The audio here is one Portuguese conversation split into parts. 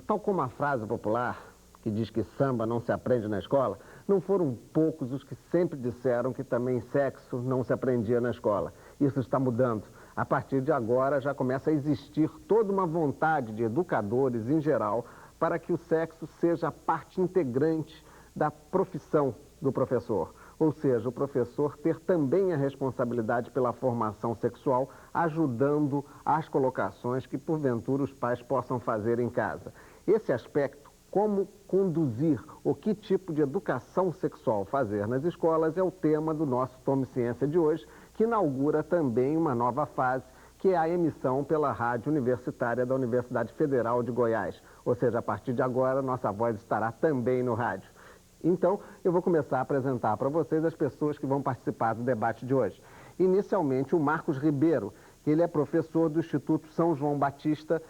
Tal como a frase popular, que diz que samba não se aprende na escola, não foram poucos os que sempre disseram que também sexo não se aprendia na escola. Isso está mudando. A partir de agora já começa a existir toda uma vontade de educadores em geral para que o sexo seja parte integrante da profissão do professor. Ou seja, o professor ter também a responsabilidade pela formação sexual, ajudando as colocações que porventura os pais possam fazer em casa. Esse aspecto, como conduzir ou que tipo de educação sexual fazer nas escolas, é o tema do nosso Tome Ciência de hoje, que inaugura também uma nova fase, que é a emissão pela Rádio Universitária da Universidade Federal de Goiás. Ou seja, a partir de agora, nossa voz estará também no rádio. Então, eu vou começar a apresentar para vocês as pessoas que vão participar do debate de hoje. Inicialmente, o Marcos Ribeiro, que ele é professor do Instituto São João Batista,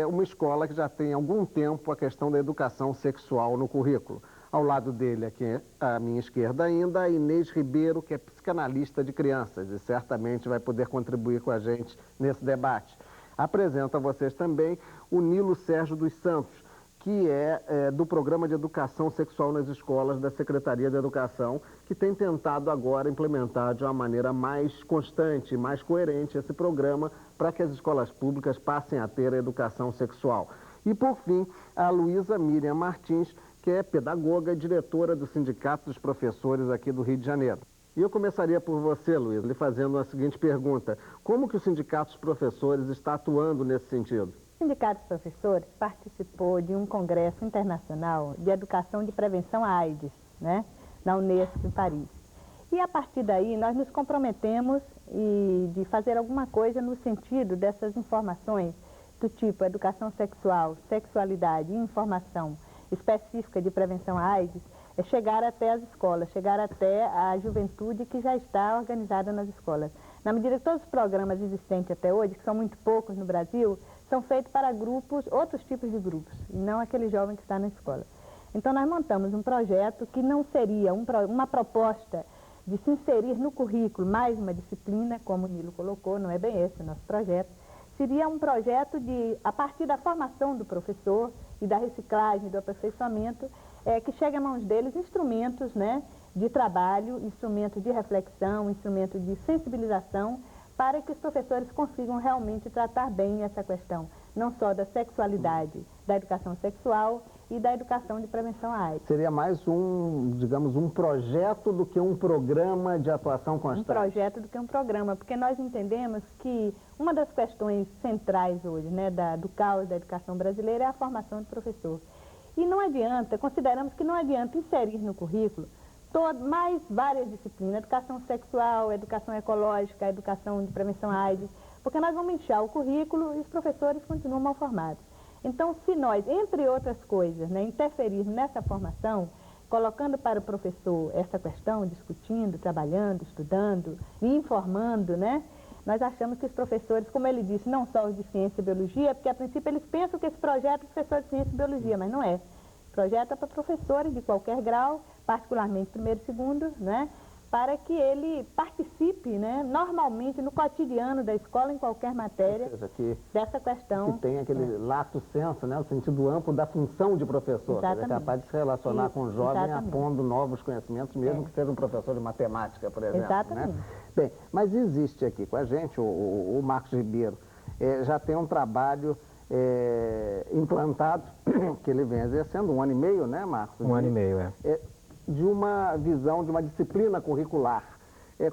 uma escola que já tem algum tempo a questão da educação sexual no currículo. Ao lado dele, aqui à minha esquerda ainda, a Inês Ribeiro, que é psicanalista de crianças e certamente vai poder contribuir com a gente nesse debate. Apresento a vocês também o Nilo Sérgio dos Santos, que é do Programa de Educação Sexual nas Escolas da Secretaria de Educação, que tem tentado agora implementar de uma maneira mais constante, mais coerente esse programa para que as escolas públicas passem a ter a educação sexual. E, por fim, a Luísa Miriam Martins, que é pedagoga e diretora do Sindicato dos Professores aqui do Rio de Janeiro. E eu começaria por você, Luísa, lhe fazendo a seguinte pergunta: como que o Sindicato dos Professores está atuando nesse sentido? O Sindicato dos Professores participou de um congresso internacional de educação de prevenção à AIDS, né, na Unesco em Paris. E a partir daí nós nos comprometemos de fazer alguma coisa no sentido dessas informações do tipo educação sexual, sexualidade e informação específica de prevenção à AIDS, chegar até as escolas, chegar até a juventude que já está organizada nas escolas. Na medida que todos os programas existentes até hoje, que são muito poucos no Brasil, são feitos para grupos, outros tipos de grupos, e não aquele jovem que está na escola. Então nós montamos um projeto que não seria uma proposta de se inserir no currículo mais uma disciplina, como o Nilo colocou, não é bem esse o nosso projeto. Seria um projeto de, a partir da formação do professor e da reciclagem, do aperfeiçoamento, que chegue a mãos deles instrumentos, né, de trabalho, instrumentos de reflexão, instrumentos de sensibilização, para que os professores consigam realmente tratar bem essa questão, não só da sexualidade, da educação sexual e da educação de prevenção à AIDS. Seria mais digamos, um projeto do que um programa de atuação constante? Um projeto do que um programa, porque nós entendemos que uma das questões centrais hoje, né, do caos da educação brasileira é a formação do professor. E não adianta, consideramos que não adianta inserir no currículo mais várias disciplinas, educação sexual, educação ecológica, educação de prevenção à AIDS, porque nós vamos inchar o currículo e os professores continuam mal formados. Então, se nós, entre outras coisas, né, interferirmos nessa formação, colocando para o professor essa questão, discutindo, trabalhando, estudando e informando, né, nós achamos que os professores, como ele disse, não só os de ciência e biologia, porque a princípio eles pensam que esse projeto é professor de ciência e biologia, mas não é. O projeto é para professores de qualquer grau, particularmente primeiro e segundo, né, para que ele participe, né, normalmente no cotidiano da escola, em qualquer matéria, ou seja, dessa questão. Que tem aquele lato senso, né, o sentido amplo da função de professor, é capaz de se relacionar com o jovem, apondo novos conhecimentos, mesmo que seja um professor de matemática, por exemplo. Exatamente. Né? Bem, mas existe aqui com a gente, o Marcos Ribeiro, já tem um trabalho implantado, que ele vem exercendo, 1 ano e meio, né, Marcos? 1 ano e meio, de uma visão, de uma disciplina curricular.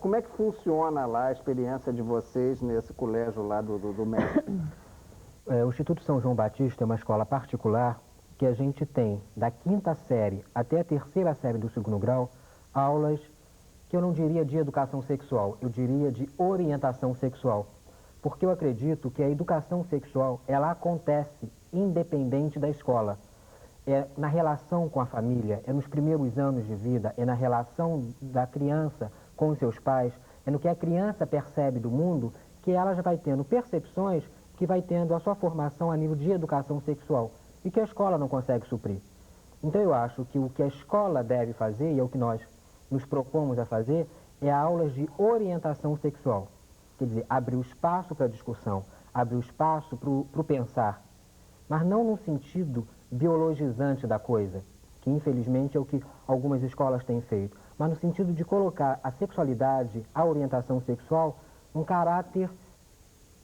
Como é que funciona lá a experiência de vocês nesse colégio lá do MEC? O Instituto São João Batista é uma escola particular que a gente tem, da 5ª série até a 3ª série do 2º grau, aulas que eu não diria de educação sexual, eu diria de orientação sexual. Porque eu acredito que a educação sexual, ela acontece independente da escola. É na relação com a família, é nos primeiros anos de vida, é na relação da criança com os seus pais, é no que a criança percebe do mundo que ela já vai tendo percepções que vai tendo a sua formação a nível de educação sexual e que a escola não consegue suprir. Então eu acho que o que a escola deve fazer, e é o que nós nos propomos a fazer, é aulas de orientação sexual. Quer dizer, abrir o espaço para a discussão, abrir o espaço para o pensar, mas não no sentido biologizante da coisa, que infelizmente é o que algumas escolas têm feito, mas no sentido de colocar a sexualidade, a orientação sexual, um caráter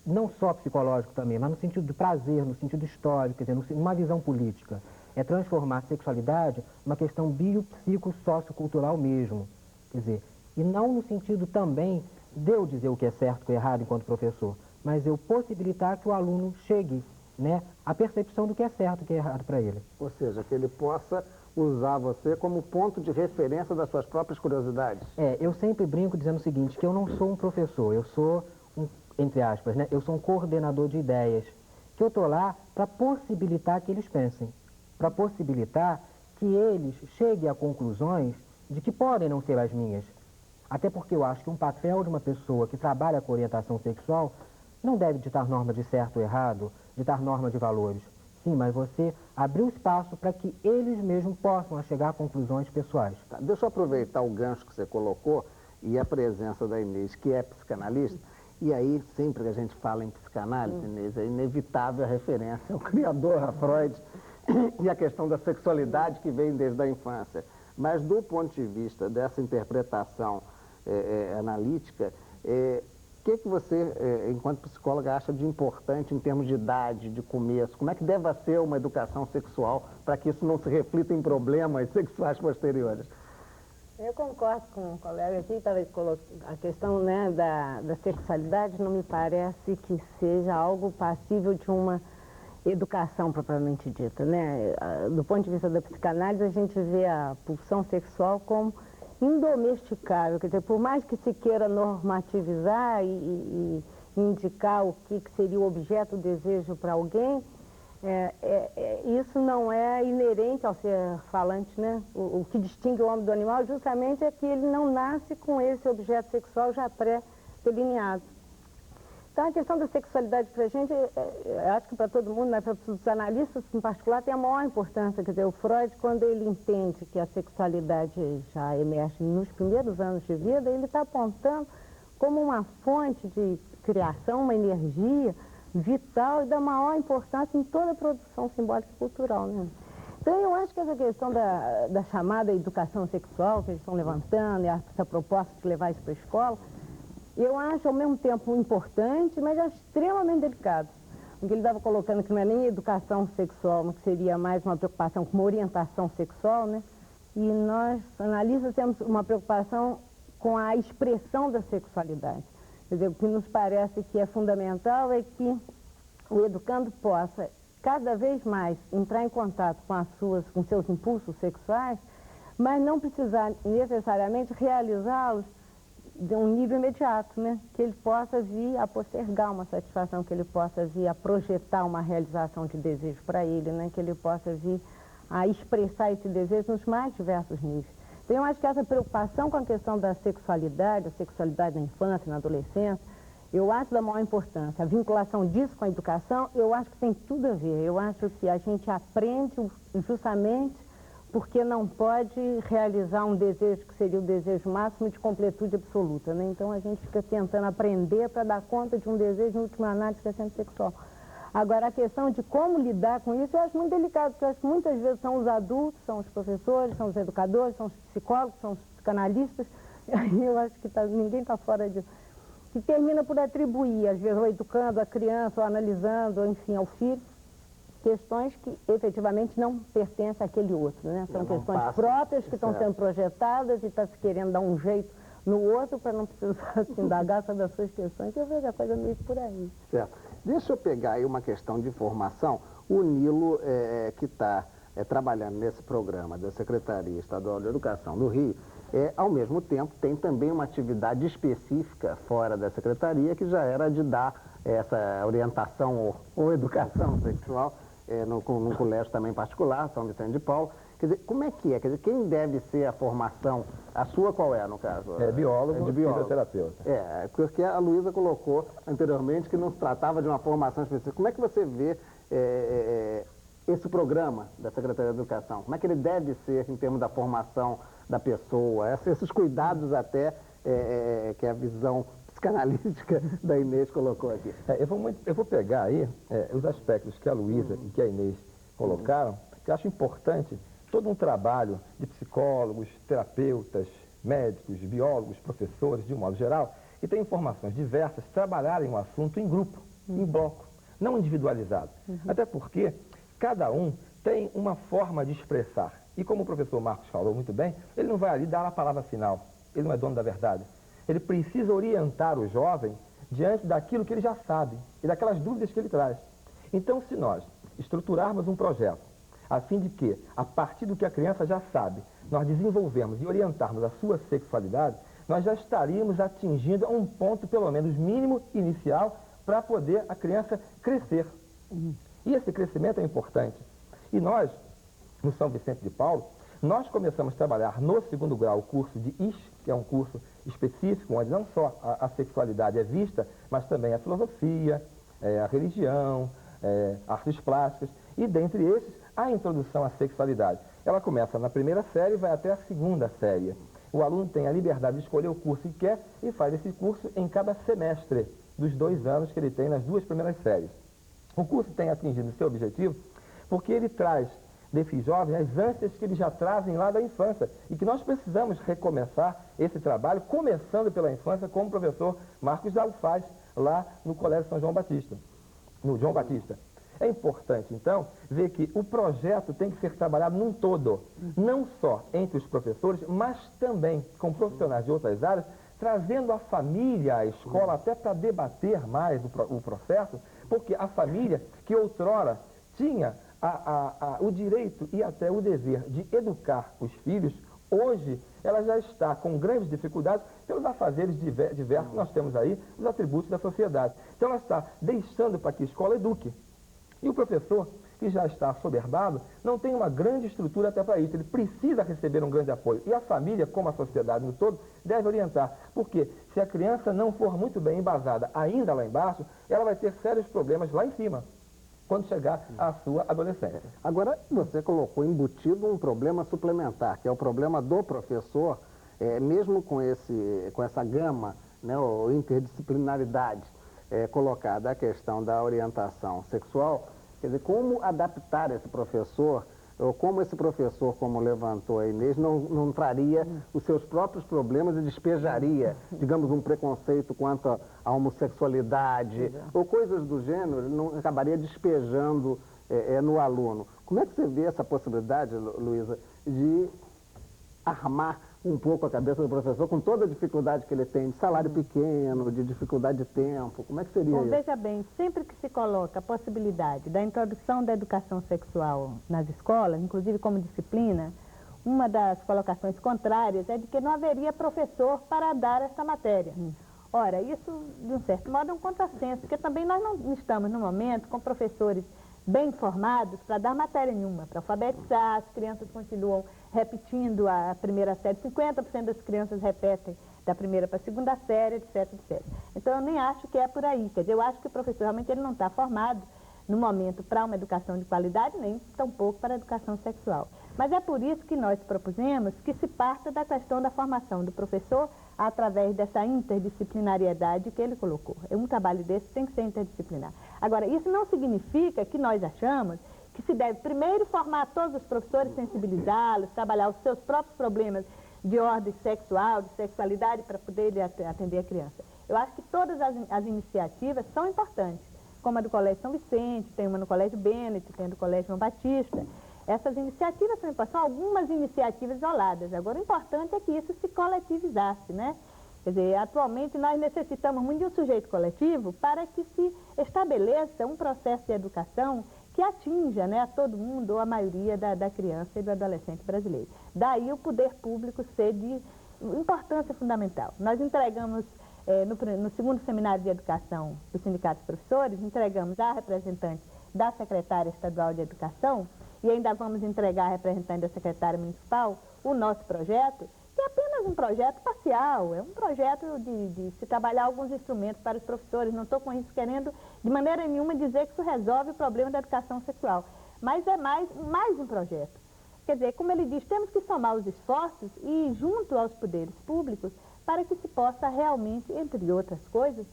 não só psicológico também, mas no sentido de prazer, no sentido histórico, quer dizer, numa visão política. É transformar a sexualidade numa questão biopsico-sociocultural mesmo. Quer dizer, e não no sentido também de eu dizer o que é certo e o que é errado enquanto professor, mas eu possibilitar que o aluno chegue, né, à percepção do que é certo e o que é errado para ele. Ou seja, que ele possa usar você como ponto de referência das suas próprias curiosidades. Eu sempre brinco dizendo o seguinte, que eu não sou um professor, eu sou entre aspas, né, eu sou um coordenador de ideias, que eu estou lá para possibilitar que eles pensem, para possibilitar que eles cheguem a conclusões de que podem não ser as minhas. Até porque eu acho que um papel de uma pessoa que trabalha com orientação sexual não deve ditar norma de certo ou errado, ditar norma de valores. Sim, mas você abriu espaço para que eles mesmos possam chegar a conclusões pessoais. Tá, deixa eu aproveitar o gancho que você colocou e a presença da Inês, que é psicanalista. E aí, sempre que a gente fala em psicanálise, Inês, é inevitável a referência ao criador, a Freud, e a questão da sexualidade que vem desde a infância. Mas do ponto de vista dessa interpretação analítica, o que você, enquanto psicóloga, acha de importante em termos de idade, de começo? Como é que deve ser uma educação sexual para que isso não se reflita em problemas sexuais posteriores? Eu concordo com o colega aqui, talvez a questão, né, da sexualidade não me parece que seja algo passível de uma educação propriamente dita, né? Do ponto de vista da psicanálise, a gente vê a pulsão sexual como indomesticável, quer dizer, por mais que se queira normativizar e indicar o que seria o objeto do desejo para alguém, isso não é inerente ao ser falante, né? O que distingue o homem do animal justamente é que ele não nasce com esse objeto sexual já pré-delineado. Então a questão da sexualidade para a gente, acho que para todo mundo, mas para os analistas em particular, tem a maior importância. Quer dizer, o Freud, quando ele entende que a sexualidade já emerge nos primeiros anos de vida, ele está apontando como uma fonte de criação, uma energia vital e da maior importância em toda a produção simbólica e cultural, né? Então eu acho que essa questão da chamada educação sexual que eles estão levantando, e essa proposta de levar isso para a escola, eu acho ao mesmo tempo importante, mas acho extremamente delicado. Porque ele estava colocando que não é nem educação sexual, mas que seria mais uma preocupação com uma orientação sexual, né? E nós, analistas, temos uma preocupação com a expressão da sexualidade. Quer dizer, o que nos parece que é fundamental é que o educando possa, cada vez mais, entrar em contato com seus impulsos sexuais, mas não precisar necessariamente realizá-los de um nível imediato, né? Que ele possa vir a postergar uma satisfação, que ele possa vir a projetar uma realização de desejo para ele, né? Que ele possa vir a expressar esse desejo nos mais diversos níveis. Então, eu acho que essa preocupação com a questão da sexualidade, a sexualidade na infância, na adolescência, eu acho da maior importância. A vinculação disso com a educação, eu acho que tem tudo a ver. Eu acho que a gente aprende justamente porque não pode realizar um desejo que seria o desejo máximo de completude absoluta, né? Então, a gente fica tentando aprender para dar conta de um desejo, em última análise, que é sempre sexual. Agora, a questão de como lidar com isso, eu acho muito delicado, porque eu acho que muitas vezes são os adultos, são os professores, são os educadores, são os psicólogos, são os psicanalistas, eu acho que ninguém está fora disso, que termina por atribuir, às vezes, ou educando a criança, ou analisando, ou, enfim, ao filho, questões que efetivamente não pertencem àquele outro, né? São questões próprias que estão sendo projetadas e está se querendo dar um jeito no outro para não precisar se indagar sobre as suas questões. Eu vejo a coisa meio por aí. Certo. Deixa eu pegar aí uma questão de formação. O Nilo, que está trabalhando nesse programa da Secretaria Estadual de Educação do Rio, ao mesmo tempo tem também uma atividade específica fora da Secretaria, que já era de dar essa orientação ou educação sexual num colégio também particular, São Vicente de Paulo, Quer dizer, como é que é? Quer dizer, quem deve ser a formação? A sua qual é, no caso? É biólogo, de biólogo. fisioterapeuta. Porque a Luísa colocou anteriormente que não se tratava de uma formação específica. Como é que você vê esse programa da Secretaria de Educação? Como é que ele deve ser em termos da formação da pessoa? Esses cuidados até que a visão psicanalítica da Inês colocou aqui. Eu vou pegar aí os aspectos que a Luísa e que a Inês colocaram, que eu acho importante todo um trabalho de psicólogos, terapeutas, médicos, biólogos, professores, de um modo geral, e tem informações diversas, trabalharem um assunto em grupo, em bloco, não individualizado. Até porque cada um tem uma forma de expressar. E como o professor Marcos falou muito bem, ele não vai ali dar a palavra final, ele não é dono da verdade. Ele precisa orientar o jovem diante daquilo que ele já sabe e daquelas dúvidas que ele traz. Então, se nós estruturarmos um projeto a fim de que, a partir do que a criança já sabe, nós desenvolvermos e orientarmos a sua sexualidade, nós já estaríamos atingindo um ponto, pelo menos mínimo, inicial, para poder a criança crescer. E esse crescimento é importante. E nós, no São Vicente de Paulo, nós começamos a trabalhar no 2º grau o curso de IS, que é um curso específico, onde não só a sexualidade é vista, mas também a filosofia, a religião, artes plásticas, e dentre esses, a introdução à sexualidade. Ela começa na 1ª série e vai até a 2ª série. O aluno tem a liberdade de escolher o curso que quer e faz esse curso em cada semestre dos 2 anos que ele tem nas 2 primeiras séries. O curso tem atingido seu objetivo porque ele traz desses jovens as ânsias que eles já trazem lá da infância e que nós precisamos recomeçar esse trabalho, começando pela infância, como o professor Marcos Zago faz lá no Colégio São João Batista, no João Batista. É importante, então, ver que o projeto tem que ser trabalhado num todo, não só entre os professores, mas também com profissionais de outras áreas, trazendo a família à escola até para debater mais o processo, porque a família que outrora tinha o direito e até o dever de educar os filhos, hoje ela já está com grandes dificuldades pelos afazeres diversos que nós temos aí, os atributos da sociedade. Então ela está deixando para que a escola eduque. E o professor, que já está assoberbado, não tem uma grande estrutura até para isso. Ele precisa receber um grande apoio. E a família, como a sociedade no todo, deve orientar. Porque se a criança não for muito bem embasada ainda lá embaixo, ela vai ter sérios problemas lá em cima, quando chegar à sua adolescência. Agora, você colocou embutido um problema suplementar, que é o problema do professor, mesmo com essa gama, né, ou interdisciplinaridade colocada a questão da orientação sexual, quer dizer, como adaptar esse professor, ou como esse professor, como levantou a Inês, não traria os seus próprios problemas e despejaria, digamos, um preconceito quanto à homossexualidade, ou coisas do gênero, não acabaria despejando no aluno. Como é que você vê essa possibilidade, Luísa, de armar um pouco a cabeça do professor com toda a dificuldade que ele tem, de salário pequeno, de dificuldade de tempo? Como é que seria isso? Veja bem, sempre que se coloca a possibilidade da introdução da educação sexual nas escolas, inclusive como disciplina, uma das colocações contrárias é de que não haveria professor para dar essa matéria. Ora, isso, de um certo modo, é um contrassenso, porque também nós não estamos, no momento, com professores bem formados para dar matéria nenhuma, para alfabetizar, as crianças continuam repetindo a 1ª série, 50% das crianças repetem da 1ª para a 2ª série, etc, etc. Então, eu nem acho que é por aí, quer dizer, eu acho que o professor realmente ele não está formado, no momento, para uma educação de qualidade, nem tampouco para a educação sexual. Mas é por isso que nós propusemos que se parta da questão da formação do professor através dessa interdisciplinariedade que ele colocou. Um trabalho desse tem que ser interdisciplinar. Agora, isso não significa que nós achamos que se deve primeiro formar todos os professores, sensibilizá-los, trabalhar os seus próprios problemas de ordem sexual, de sexualidade, para poder atender a criança. Eu acho que todas as iniciativas são importantes, como a do Colégio São Vicente, tem uma no Colégio Bennett, tem a do Colégio João Batista. Essas iniciativas são importantes, são algumas iniciativas isoladas. Agora, o importante é que isso se coletivizasse, né? Quer dizer, atualmente nós necessitamos muito de um sujeito coletivo para que se estabeleça um processo de educação que atinja, né, a todo mundo, ou a maioria da criança e do adolescente brasileiro. Daí o poder público ser de importância fundamental. Nós entregamos, no 2º Seminário de Educação do Sindicato dos Professores, entregamos à representante da Secretária Estadual de Educação e ainda vamos entregar à representante da secretária municipal o nosso projeto, que é apenas um projeto parcial, é um projeto de se trabalhar alguns instrumentos para os professores. Não estou com isso querendo de maneira nenhuma dizer que isso resolve o problema da educação sexual, mas é mais um projeto. Quer dizer, como ele diz, temos que somar os esforços e ir junto aos poderes públicos para que se possa realmente, entre outras coisas,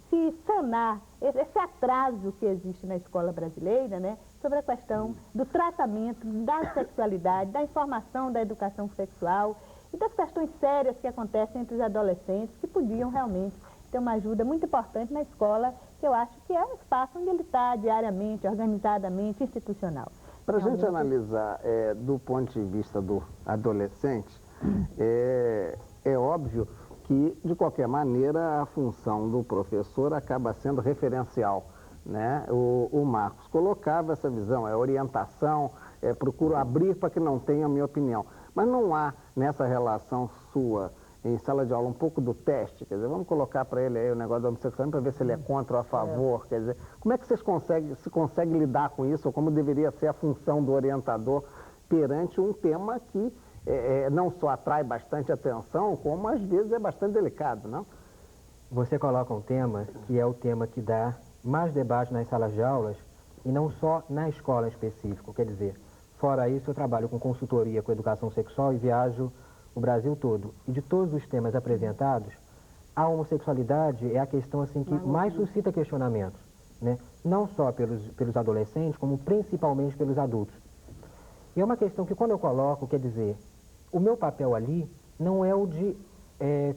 se sanar esse atraso que existe na escola brasileira, né, sobre a questão do tratamento da sexualidade, da informação da educação sexual e das questões sérias que acontecem entre os adolescentes, que podiam realmente ter uma ajuda muito importante na escola, que eu acho que é um espaço onde ele está diariamente, organizadamente, institucional. Para a gente analisar do ponto de vista do adolescente, é óbvio que, de qualquer maneira, a função do professor acaba sendo referencial, né? O Marcos colocava essa visão, orientação, procuro abrir para que não tenha a minha opinião. Mas não há nessa relação sua, em sala de aula, um pouco do teste? Quer dizer, vamos colocar para ele aí o negócio do homossexualismo para ver se ele é contra ou a favor. Quer dizer, como é que vocês conseguem lidar com isso, ou como deveria ser a função do orientador perante um tema que não só atrai bastante atenção, como às vezes é bastante delicado, não? Você coloca um tema que é o tema que dá mais debate nas salas de aulas e não só na escola em específico. Quer dizer, fora isso, eu trabalho com consultoria com educação sexual e viajo o Brasil todo. E de todos os temas apresentados, a homossexualidade é a questão assim que mais suscita questionamentos, né? Não só pelos adolescentes, como principalmente pelos adultos. E é uma questão que, quando eu coloco, quer dizer, o meu papel ali não é o de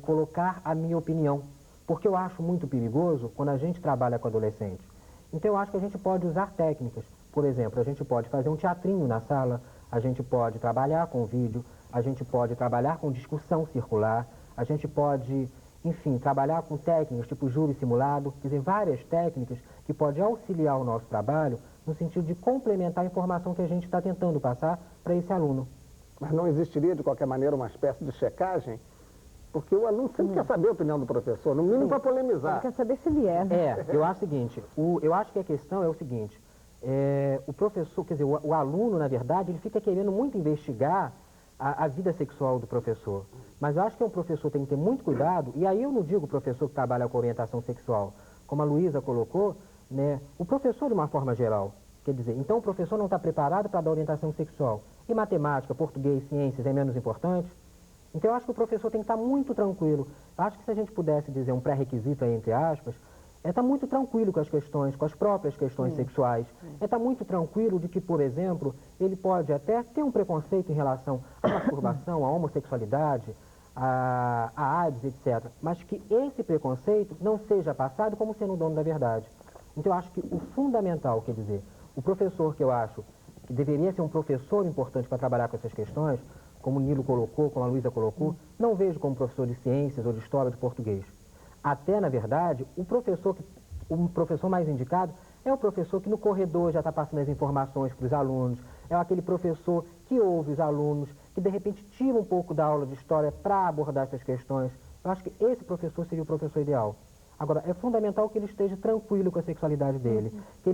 colocar a minha opinião, porque eu acho muito perigoso quando a gente trabalha com adolescente. Então eu acho que a gente pode usar técnicas. Por exemplo, a gente pode fazer um teatrinho na sala, a gente pode trabalhar com vídeo, a gente pode trabalhar com discussão circular, a gente pode, enfim, trabalhar com técnicas tipo júri simulado, quer dizer, várias técnicas que podem auxiliar o nosso trabalho no sentido de complementar a informação que a gente está tentando passar para esse aluno. Mas não existiria, de qualquer maneira, uma espécie de checagem? Porque o aluno sempre quer saber a opinião do professor, no mínimo para polemizar. Ele quer saber se ele é. Eu acho o seguinte, eu acho que a questão é o seguinte, o professor, quer dizer, o aluno, na verdade, ele fica querendo muito investigar a vida sexual do professor. Mas eu acho que um professor tem que ter muito cuidado, e aí eu não digo o professor que trabalha com orientação sexual, como a Luísa colocou, né, o professor de uma forma geral. Quer dizer, então o professor não está preparado para dar orientação sexual. E matemática, português, ciências é menos importante? Então eu acho que o professor tem que estar muito tranquilo. Eu acho que se a gente pudesse dizer um pré-requisito aí, entre aspas, estar muito tranquilo com as questões, com as próprias questões sexuais. Estar muito tranquilo de que, por exemplo, ele pode até ter um preconceito em relação à masturbação, à homossexualidade, à AIDS, etc. Mas que esse preconceito não seja passado como sendo o dono da verdade. Então eu acho que o fundamental, quer dizer, o professor que eu acho que deveria ser um professor importante para trabalhar com essas questões, como o Nilo colocou, como a Luísa colocou, não vejo como professor de ciências ou de história de português. Até, na verdade, o professor mais indicado é o professor que no corredor já está passando as informações para os alunos, é aquele professor que ouve os alunos, que de repente tira um pouco da aula de história para abordar essas questões. Eu acho que esse professor seria o professor ideal. Agora, é fundamental que ele esteja tranquilo com a sexualidade dele, que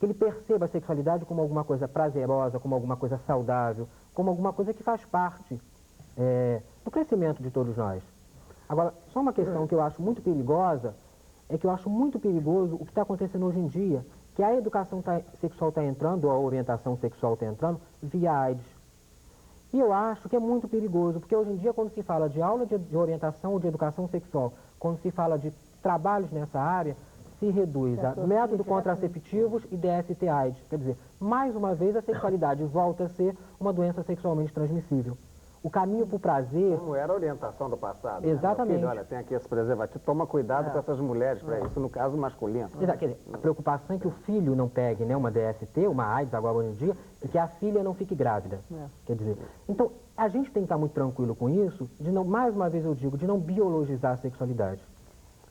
ele perceba a sexualidade como alguma coisa prazerosa, como alguma coisa saudável, como alguma coisa que faz parte do crescimento de todos nós. Agora, só uma questão que eu acho muito perigosa, é que eu acho muito perigoso o que está acontecendo hoje em dia, que a educação sexual está entrando, ou a orientação sexual está entrando, via AIDS. E eu acho que é muito perigoso, porque hoje em dia, quando se fala de aula de orientação ou de educação sexual, quando se fala de trabalhos nessa área, se reduz a método contraceptivos e DST-AIDS. Quer dizer, mais uma vez a sexualidade volta a ser uma doença sexualmente transmissível. O caminho para o prazer... Como era a orientação do passado. Exatamente. Né? Filho, olha, tem aqui esse preservativo, toma cuidado com essas mulheres, para isso no caso masculino. Exato. Quer dizer, a preocupação é que o filho não pegue, né, uma DST, uma AIDS agora hoje em dia, e que a filha não fique grávida. Quer dizer, então a gente tem que estar muito tranquilo com isso, de não, mais uma vez eu digo, de não biologizar a sexualidade.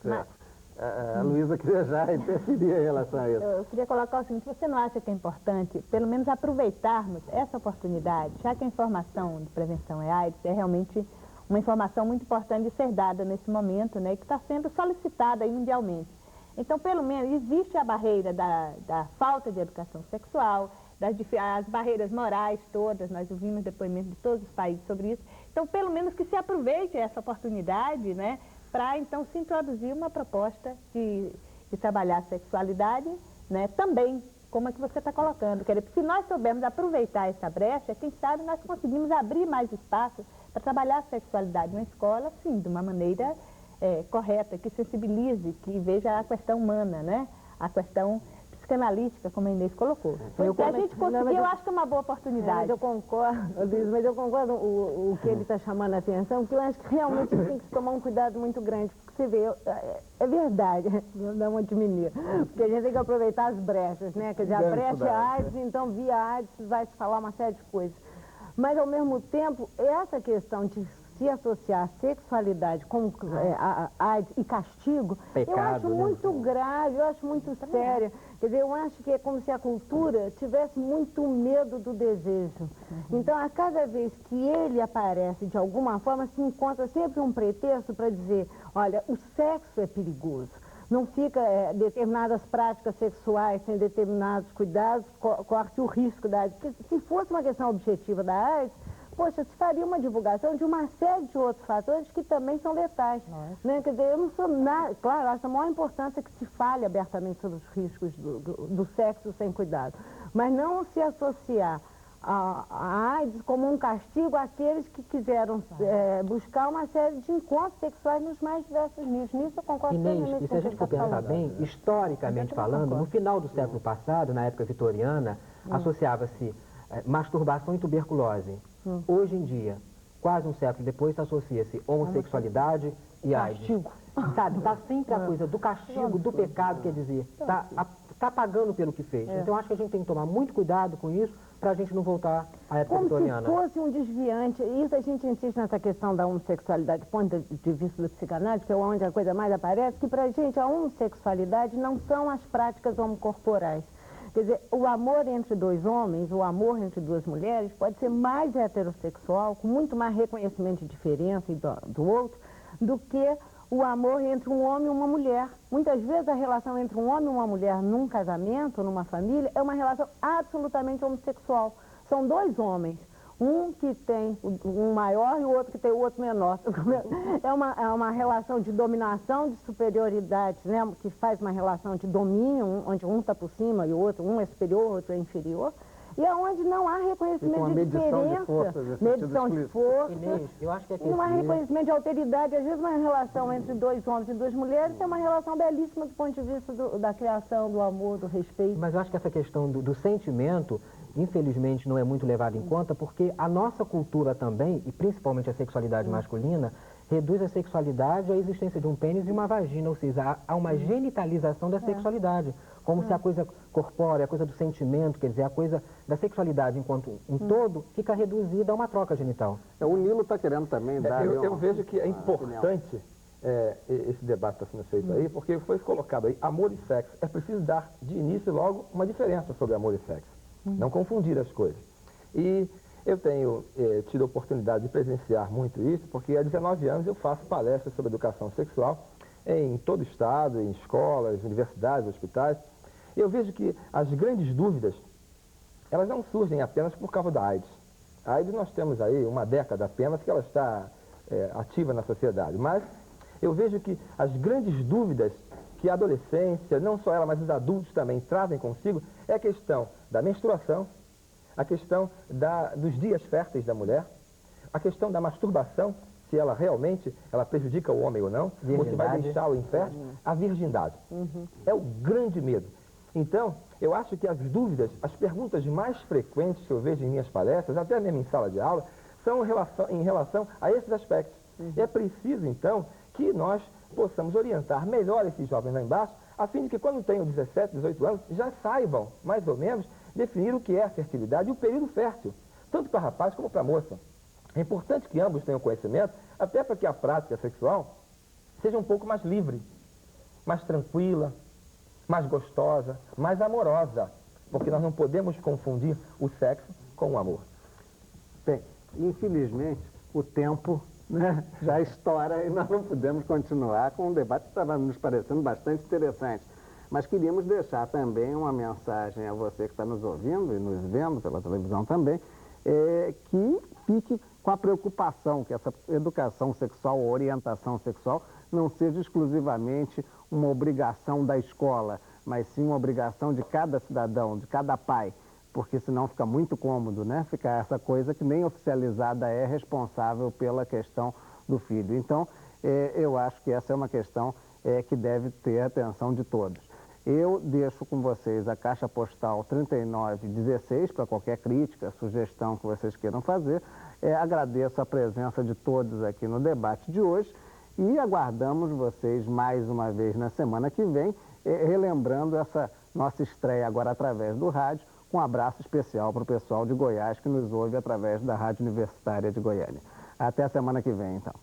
Certo. A Luísa queria já interferir em relação a isso. Eu queria colocar o seguinte, você não acha que é importante, pelo menos aproveitarmos essa oportunidade, já que a informação de prevenção é AIDS, é realmente uma informação muito importante de ser dada nesse momento, né, que está sendo solicitada aí mundialmente. Então, pelo menos, existe a barreira da falta de educação sexual, as barreiras morais todas, nós ouvimos depoimentos de todos os países sobre isso. Então, pelo menos que se aproveite essa oportunidade, né, para então se introduzir uma proposta de trabalhar a sexualidade, né, também, como é que você está colocando. Quer dizer, se nós soubermos aproveitar essa brecha, quem sabe nós conseguimos abrir mais espaço para trabalhar a sexualidade na escola, sim, de uma maneira correta, que sensibilize, que veja a questão humana, né, a questão psicanalítica, como a Inês colocou. Se a gente conseguir, eu acho que é uma boa oportunidade. Mas eu concordo, Luiz, mas eu concordo o que ele está chamando a atenção, porque eu acho que realmente tem que se tomar um cuidado muito grande, porque você vê, é verdade, não vou diminuir, porque a gente tem que aproveitar as brechas, né? Quer dizer, a brecha é AIDS, então via AIDS vai se falar uma série de coisas. Mas, ao mesmo tempo, essa questão de se associar a sexualidade com a AIDS e castigo, Pecado, eu acho muito grave, eu acho muito séria. Quer dizer, eu acho que é como se a cultura tivesse muito medo do desejo. Então, a cada vez que ele aparece de alguma forma, se encontra sempre um pretexto para dizer, olha, o sexo é perigoso. Não fica determinadas práticas sexuais sem determinados cuidados, corte o risco da AIDS. Porque se fosse uma questão objetiva da AIDS, poxa, se faria uma divulgação de uma série de outros fatores que também são letais. Né? Quer dizer, eu não sou nada... Claro, acho a maior importância que se fale abertamente sobre os riscos do sexo sem cuidado. Mas não se associar a AIDS como um castigo àqueles que quiseram buscar uma série de encontros sexuais nos mais diversos níveis. Nisso eu concordo Inês, plenamente e se com a o que gente for você está pensar falando. bem, historicamente falando, no final do século passado, na época vitoriana, associava-se masturbação e tuberculose. Hoje em dia, quase um século depois, associa-se homossexualidade e AIDS. Castigo. Sabe, está sempre a coisa do castigo, do pecado, quer dizer, está pagando pelo que fez. Então, acho que a gente tem que tomar muito cuidado com isso, para a gente não voltar à época Como vitoriana. se fosse um desviante. Isso a gente insiste nessa questão da homossexualidade, do ponto de vista da psicanálise, que é onde a coisa mais aparece, que para a gente a homossexualidade não são as práticas homocorporais. Quer dizer, o amor entre dois homens, o amor entre duas mulheres, pode ser mais heterossexual, com muito mais reconhecimento de diferença do outro, do que o amor entre um homem e uma mulher. Muitas vezes a relação entre um homem e uma mulher num casamento, numa família, é uma relação absolutamente homossexual. São dois homens, um que tem um maior e o outro que tem o outro menor. É uma relação de dominação, de superioridade, né? Que faz uma relação de domínio, onde um está por cima e o outro, um é superior, o outro é inferior. E é onde não há reconhecimento de diferença, medição de força, Inês, eu acho que é que não há reconhecimento de alteridade. Às vezes uma relação entre dois homens e duas mulheres é uma relação belíssima do ponto de vista da criação, do amor, do respeito. Mas eu acho que essa questão do sentimento, infelizmente, não é muito levada em conta, porque a nossa cultura também, e principalmente a sexualidade masculina, reduz a sexualidade à existência de um pênis e uma vagina, ou seja, há uma genitalização da sexualidade, como se a coisa corpórea, a coisa do sentimento, quer dizer, a coisa da sexualidade enquanto um todo, fica reduzida a uma troca genital. O Nilo está querendo também dar... Eu vejo que é importante esse debate que está sendo feito aí, porque foi colocado aí amor e sexo. É preciso dar de início logo uma diferença sobre amor e sexo. Não confundir as coisas. E eu tenho tido a oportunidade de presenciar muito isso, porque há 19 anos eu faço palestras sobre educação sexual em todo o estado, em escolas, universidades, hospitais. E eu vejo que as grandes dúvidas, elas não surgem apenas por causa da AIDS. A AIDS nós temos aí uma década apenas que ela está ativa na sociedade. Mas eu vejo que as grandes dúvidas que a adolescência, não só ela, mas os adultos também trazem consigo, é a questão da menstruação, a questão dos dias férteis da mulher, a questão da masturbação, se ela realmente prejudica o homem ou não, ou se vai deixá-lo infértil, a virgindade. É o grande medo. Então, eu acho que as dúvidas, as perguntas mais frequentes que eu vejo em minhas palestras, até mesmo em sala de aula, são em relação a esses aspectos. E é preciso, então, que nós possamos orientar melhor esses jovens lá embaixo, a fim de que quando tenham 17, 18 anos, já saibam, mais ou menos, definir o que é a fertilidade e o período fértil, tanto para rapaz como para moça. É importante que ambos tenham conhecimento, até para que a prática sexual seja um pouco mais livre, mais tranquila, mais gostosa, mais amorosa, porque nós não podemos confundir o sexo com o amor. Bem, infelizmente, o tempo já estoura e nós não podemos continuar com um debate que estava nos parecendo bastante interessante. Mas queríamos deixar também uma mensagem a você que está nos ouvindo e nos vendo pela televisão também, que fique com a preocupação que essa educação sexual, orientação sexual, não seja exclusivamente uma obrigação da escola, mas sim uma obrigação de cada cidadão, de cada pai, porque senão fica muito cômodo, né? Fica essa coisa que nem oficializada é responsável pela questão do filho. Então, eu acho que essa é uma questão que deve ter a atenção de todos. Eu deixo com vocês a caixa postal 3916 para qualquer crítica, sugestão que vocês queiram fazer. Agradeço a presença de todos aqui no debate de hoje e aguardamos vocês mais uma vez na semana que vem, relembrando essa nossa estreia agora através do rádio, com um abraço especial para o pessoal de Goiás que nos ouve através da Rádio Universitária de Goiânia. Até a semana que vem, então.